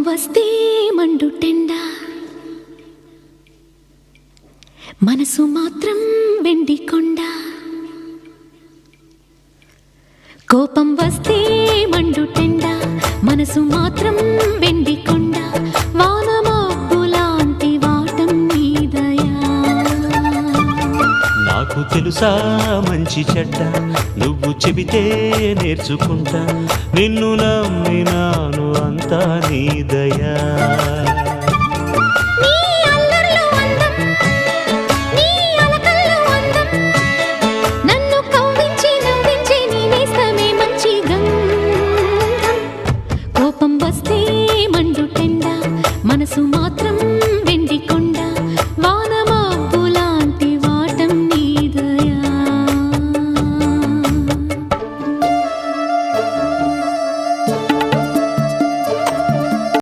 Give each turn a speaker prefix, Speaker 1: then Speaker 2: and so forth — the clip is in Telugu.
Speaker 1: వస్తే మండుటెండ మనసు మాత్రం వెండి కొండ కోపం వస్తే మండుటెండ మనసు మాత్రం వెండి కొండ వానమాపులాంటి వాటం నీదయా
Speaker 2: నాకు తెలుసా మంచి చెడ్డ నువ్వు చెబితే నేర్చుకుంటా నిన్ను నమ్మినాను అంతా నీ దయా
Speaker 1: కోపం వస్తే మండుటెండ మనసు మాత్రం